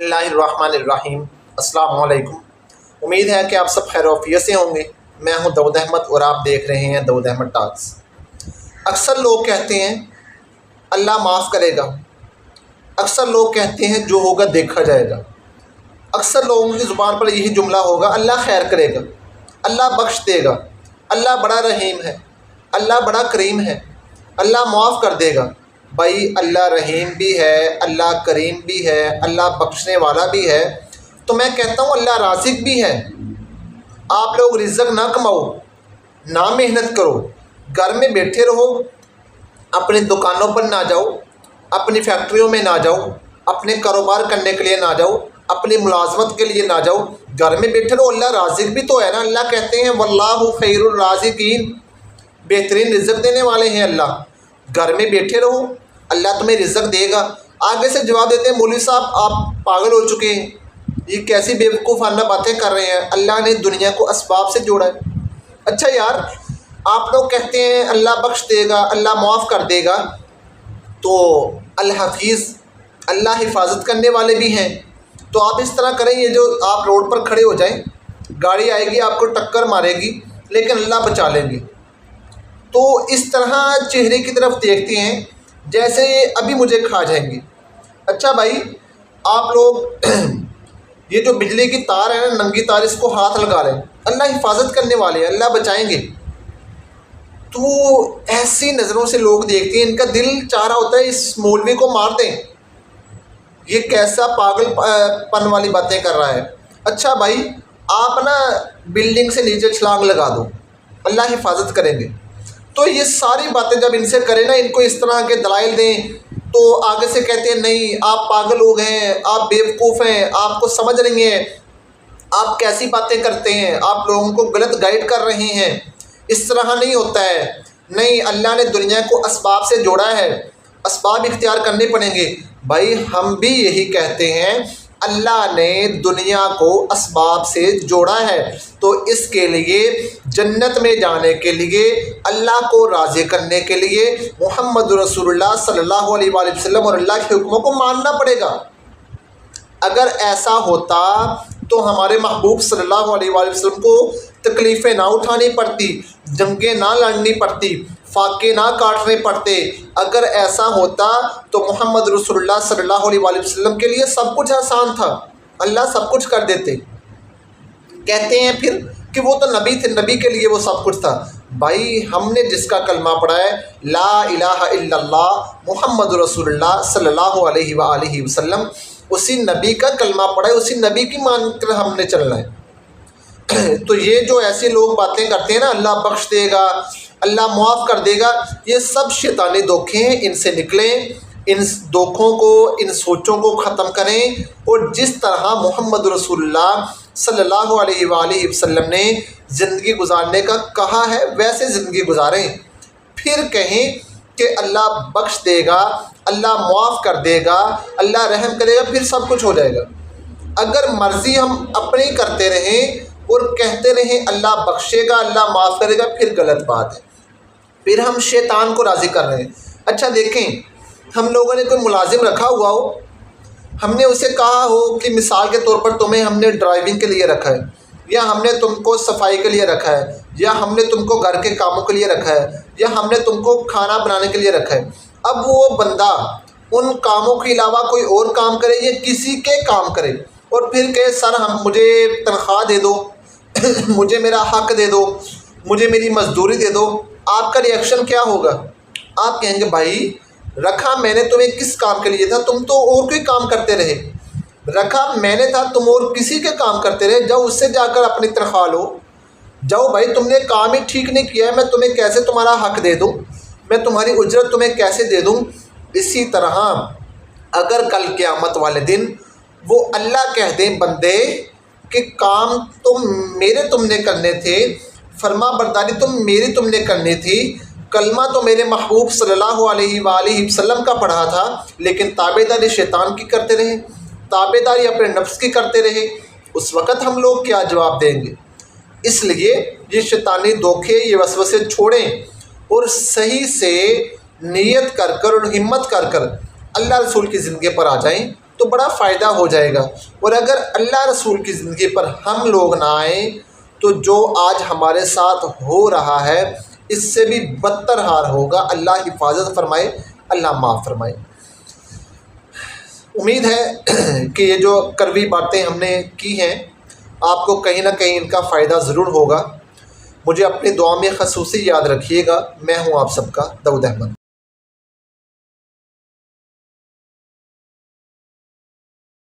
बिस्मिल्लाहिर्रहमानिर्रहीम। अस्सलाम वालेकुम। उम्मीद है कि आप सब खैर वफियत से होंगे। मैं हूं दाऊद अहमद और आप देख रहे हैं दाऊद अहमद टॉक्स। अक्सर लोग कहते हैं अल्लाह माफ़ करेगा, अक्सर लोग कहते हैं जो होगा देखा जाएगा, अक्सर लोगों की ज़ुबान पर यही जुमला होगा अल्लाह खैर करेगा, अल्लाह बख्श देगा, अल्लाह बड़ा रहीम है, अल्लाह बड़ा करीम है, अल्लाह माफ़ कर देगा। भाई अल्लाह रहीम भी है, अल्लाह करीम भी है, अल्लाह बख्शने वाला भी है, तो मैं कहता हूँ अल्लाह राज़िक भी है। आप लोग रिज़्क़ ना कमाओ, ना मेहनत करो, घर में बैठे रहो, अपनी दुकानों पर ना जाओ, अपनी फैक्ट्रियों में ना जाओ, अपने कारोबार करने के लिए ना जाओ, अपनी मुलाजमत के लिए ना जाओ, घर में बैठे रहो। अल्लाह राज़िक भी तो है ना। अल्लाह कहते हैं वल्लाहु खैरुर राज़िकीन, बेहतरीन रिज़्क़ देने वाले हैं अल्लाह। घर में बैठे रहो, अल्लाह तुम्हें रिज़्क़ देगा। आगे से जवाब देते हैं मौलवी साहब आप पागल हो चुके हैं, ये कैसी बेवकूफ़ाना बातें कर रहे हैं, अल्लाह ने दुनिया को असबाब से जोड़ा है। अच्छा यार, आप लोग कहते हैं अल्लाह बख्श देगा, अल्लाह माफ़ कर देगा, तो अल हफीज़ अल्लाह हिफाजत करने वाले भी हैं। तो आप इस तरह करें, ये जो आप रोड पर खड़े हो जाएं, गाड़ी आएगी आपको टक्कर मारेगी, लेकिन अल्लाह बचा लेंगे। तो इस तरह चेहरे की तरफ देखते हैं जैसे अभी मुझे खा जाएंगे। अच्छा भाई, आप लोग ये जो बिजली की तार है ना, नंगी तार, इसको हाथ लगा लें, अल्लाह हिफाजत करने वाले हैं, अल्लाह बचाएंगे। तो ऐसी नज़रों से लोग देखते हैं, इनका दिल चाह रहा होता है इस मौलवी को मार दें, ये कैसा पागलपन वाली बातें कर रहा है। अच्छा भाई, आप ना बिल्डिंग से नीचे छलांग लगा दो, अल्लाह हिफाजत करेंगे। तो ये सारी बातें जब इनसे करें ना, इनको इस तरह के दलाइल दें, तो आगे से कहते हैं नहीं आप पागल लोग हैं, आप बेवकूफ़ हैं, आपको समझ नहीं है, आप कैसी बातें करते हैं, आप लोगों को गलत गाइड कर रहे हैं। इस तरह नहीं होता है। नहीं, अल्लाह ने दुनिया को असबाब से जोड़ा है, असबाब इख्तियार करने पड़ेंगे। भाई हम भी यही कहते हैं, अल्लाह ने दुनिया को असबाब से जोड़ा है, तो इसके लिए जन्नत में जाने के लिए, अल्लाह को राज़ी करने के लिए मुहम्मद रसूलुल्लाह सल्लल्लाहु अलैहि वसल्लम और अल्लाह के हुक्मों को मानना पड़ेगा। अगर ऐसा होता तो हमारे महबूब सल्लल्लाहु अलैहि वसल्लम को तकलीफ़ें ना उठानी पड़ती, जंगें ना लड़नी पड़ती, फाके ना काटने पड़ते। अगर ऐसा होता तो मोहम्मद रसूलुल्लाह सल्लल्लाहु अलैहि वसल्लम के लिए सब कुछ आसान था, अल्लाह सब कुछ कर देते। कहते हैं फिर कि वो तो नबी थे, नबी के लिए वो सब कुछ था। भाई हमने जिसका कलमा पढ़ा है ला इलाहा इल्लल्लाह मुहम्मद रसूलुल्लाह सल्लल्लाहु अलैहि वसल्लम, उसी नबी का कलमा पढ़ा है, उसी नबी की मान कर हमने चलना है। तो ये जो ऐसे लोग बातें करते हैं ना अल्लाह बख्श देगा, अल्लाह मुआफ़ कर देगा, ये सब शैतानी धोखे हैं, इनसे निकलें, इन धोखों को, इन सोचों को ख़त्म करें, और जिस तरह मुहम्मद रसूलुल्लाह सल्लल्लाहु अलैहि वसल्लम ने ज़िंदगी गुजारने का कहा है वैसे ज़िंदगी गुजारें। फिर कहें कि अल्लाह बख्श देगा, अल्लाह मुआफ़ कर देगा, अल्लाह रहम करेगा, फिर सब कुछ हो जाएगा। अगर मर्ज़ी हम अपनी करते रहें और कहते रहें अल्लाह बख्शेगा, अल्लाह माफ़ करेगा, फिर गलत बात है, फिर हम शैतान को राज़ी कर रहे हैं। अच्छा देखें, हम लोगों ने कोई मुलाजिम रखा हुआ हो, हमने उसे कहा हो कि मिसाल के तौर पर तुम्हें हमने ड्राइविंग के लिए रखा है, या हमने तुमको सफाई के लिए रखा है, या हमने तुमको घर के कामों के लिए रखा है, या हमने तुमको खाना बनाने के लिए रखा है। अब वो बंदा उन कामों के अलावा कोई और काम करे या किसी के काम करे और फिर कहे सर हम मुझे तनख्वाह दे दो मुझे मेरा हक दे दो, मुझे मेरी मजदूरी दे दो, आपका रिएक्शन क्या होगा? आप कहेंगे भाई रखा मैंने तुम्हें किस काम के लिए था, तुम तो और कोई काम करते रहे, रखा मैंने था तुम और किसी के काम करते रहे, जाओ उससे जाकर अपनी तनख्वाह लो, जाओ भाई तुमने काम ही ठीक नहीं किया है, मैं तुम्हें कैसे तुम्हारा हक दे दूँ, मैं तुम्हारी उजरत तुम्हें कैसे दे दूँ। इसी तरह अगर कल क़यामत वाले दिन वो अल्लाह कह दें बंदे कि काम तो मेरे तुमने करने थे, फर्मा बरदारी तो मेरी तुमने करनी थी, कलमा तो मेरे महबूब सल्लल्लाहु अलैहि वसल्लम का पढ़ा था, लेकिन ताबेदारी शैतान की करते रहे, ताबेदारी अपने नफ्स की करते रहे, उस वक़्त हम लोग क्या जवाब देंगे? इसलिए ये शैतानी धोखे, ये वसवसे छोड़ें और सही से नियत कर कर और हिम्मत कर कर अल्लाह रसूल की ज़िंदगी पर आ जाएं تو بڑا فائدہ ہو جائے گا۔ اور اگر اللہ رسول کی زندگی پر ہم لوگ نہ آئیں تو جو آج ہمارے ساتھ ہو رہا ہے اس سے بھی بدتر حال ہوگا۔ اللہ حفاظت فرمائے، اللہ معاف فرمائے۔ امید ہے کہ یہ جو کڑوی باتیں ہم نے کی ہیں آپ کو کہیں نہ کہیں ان کا فائدہ ضرور ہوگا۔ مجھے اپنی دعا میں خصوصی یاد رکھیے گا۔ میں ہوں آپ سب کا داؤد احمد۔